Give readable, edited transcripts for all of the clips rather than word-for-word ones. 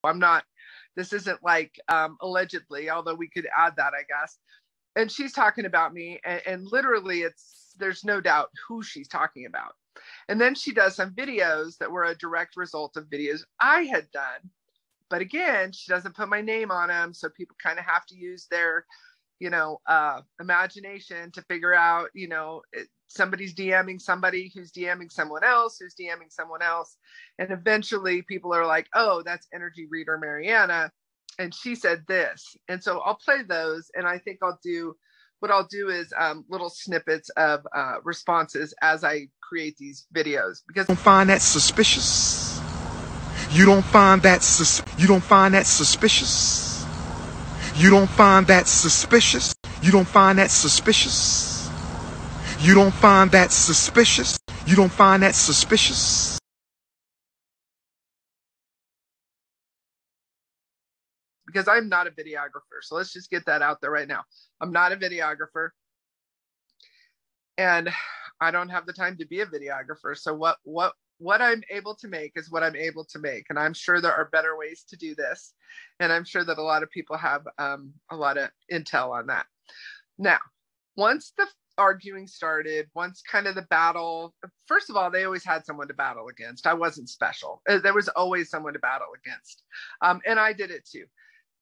I'm not, this isn't like allegedly, although we could add that, I guess. And she's talking about me, and literally there's no doubt who she's talking about. And then she does some videos that were a direct result of videos I had done. But again, she doesn't put my name on them. So people kind of have to use their, imagination to figure out, somebody's DMing somebody who's DMing someone else, who's DMing someone else. And eventually people are like, oh, that's energy reader Mariana. And she said this. And so I'll play those. And I think what I'll do is little snippets of responses as I create these videos, because don't find that suspicious. You don't find that you don't find that suspicious. You don't find that suspicious. You don't find that suspicious. You don't find that suspicious. You don't find that suspicious. Because I'm not a videographer. So let's just get that out there right now. I'm not a videographer. And I don't have the time to be a videographer. So what I'm able to make is what I'm able to make. And I'm sure there are better ways to do this. And I'm sure that a lot of people have a lot of intel on that. Now, once the arguing started, once kind of the battle, first of all, they always had someone to battle against. I wasn't special. There was always someone to battle against. And I did it too,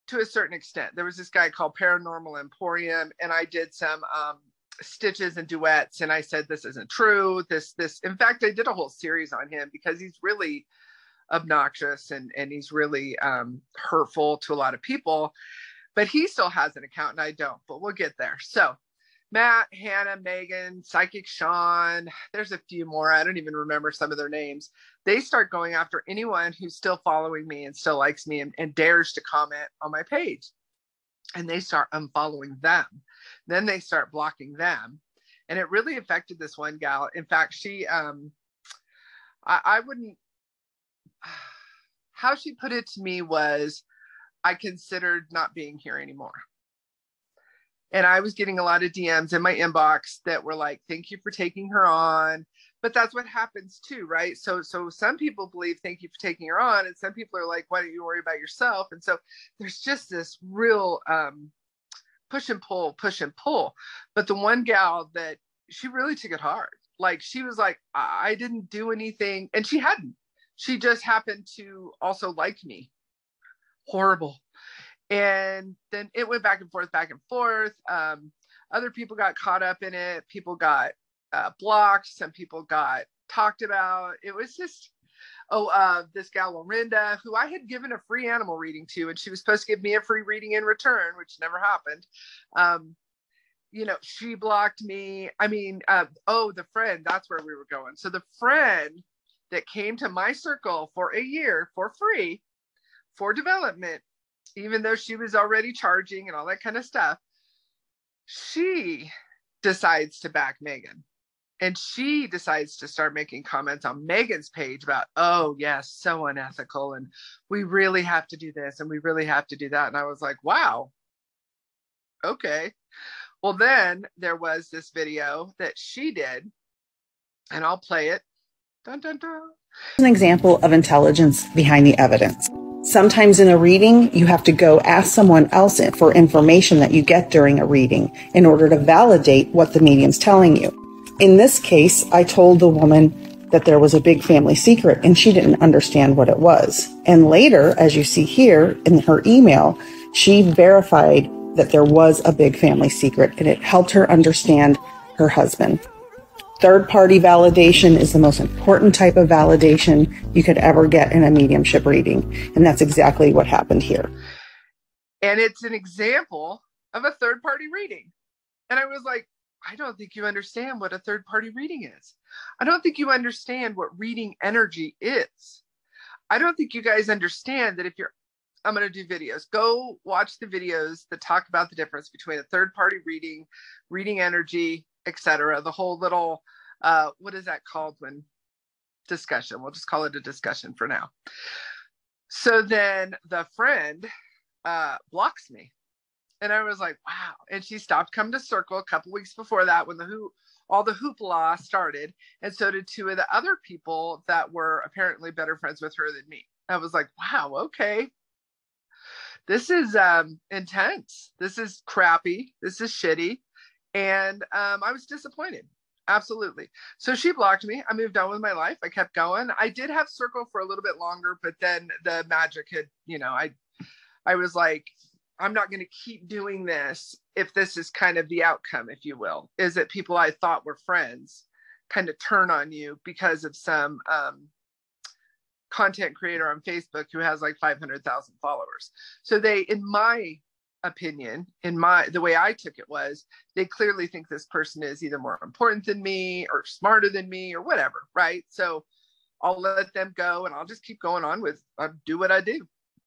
to a certain extent. There was this guy called Paranormal Emporium, and I did some stitches and duets, and I said, this isn't true. This, in fact, I did a whole series on him because he's really obnoxious and he's really hurtful to a lot of people, but he still has an account and I don't, but we'll get there. So Matt, Hannah, Megan, Psychic Sean, there's a few more. I don't even remember some of their names. They start going after anyone who's still following me and still likes me and dares to comment on my page. And they start unfollowing them. Then they start blocking them. And it really affected this one gal. In fact, she, I wouldn't, how she put it to me was, I considered not being here anymore. And I was getting a lot of DMs in my inbox that were like, thank you for taking her on. But that's what happens too, right? So some people believe, thank you for taking her on. And some people are like, why don't you worry about yourself? And so there's just this real push and pull. But the one gal that she really took it hard. Like she was like, I didn't do anything. And she hadn't. She just happened to also like me. Horrible. And then it went back and forth. Other people got caught up in it. People got blocked. Some people got talked about. It was just, this gal Lorinda, who I had given a free animal reading to, and she was supposed to give me a free reading in return, which never happened. She blocked me. I mean, the friend, that's where we were going. So the friend that came to my circle for a year for free for development, even though she was already charging and all that kind of stuff, she decides to back Megan. And she decides to start making comments on Megan's page about, oh, yes, so unethical. And we really have to do this and we really have to do that. And I was like, wow, okay. Well, then there was this video that she did, and I'll play it. Dun, dun, dun. An example of intelligence behind the evidence. Sometimes in a reading, you have to go ask someone else for information that you get during a reading in order to validate what the medium's telling you. In this case, I told the woman that there was a big family secret and she didn't understand what it was. And later, as you see here in her email, she verified that there was a big family secret and it helped her understand her husband. Third-party validation is the most important type of validation you could ever get in a mediumship reading. And that's exactly what happened here. And it's an example of a third-party reading. And I was like, I don't think you understand what a third-party reading is. I don't think you understand what reading energy is. I don't think you guys understand that if you're, I'm going to do videos. Go watch the videos that talk about the difference between a third-party reading, reading energy, etc. The whole little, what is that called when discussion? We'll just call it a discussion for now. So then the friend blocks me. And I was like, wow. And she stopped coming to Circle a couple weeks before that when all the hoopla started. And so did two of the other people that were apparently better friends with her than me. I was like, wow, okay. this is intense. This is crappy. This is shitty. And I was disappointed. Absolutely. So she blocked me. I moved on with my life. I kept going. I did have Circle for a little bit longer, but then the magic had, I was like, I'm not going to keep doing this if this is kind of the outcome, if you will, is that people I thought were friends kind of turn on you because of some content creator on Facebook who has like 500,000 followers. So they, in my opinion, the way I took it was, they clearly think this person is either more important than me or smarter than me or whatever, right? So I'll let them go and I'll just keep going on with, do what I do.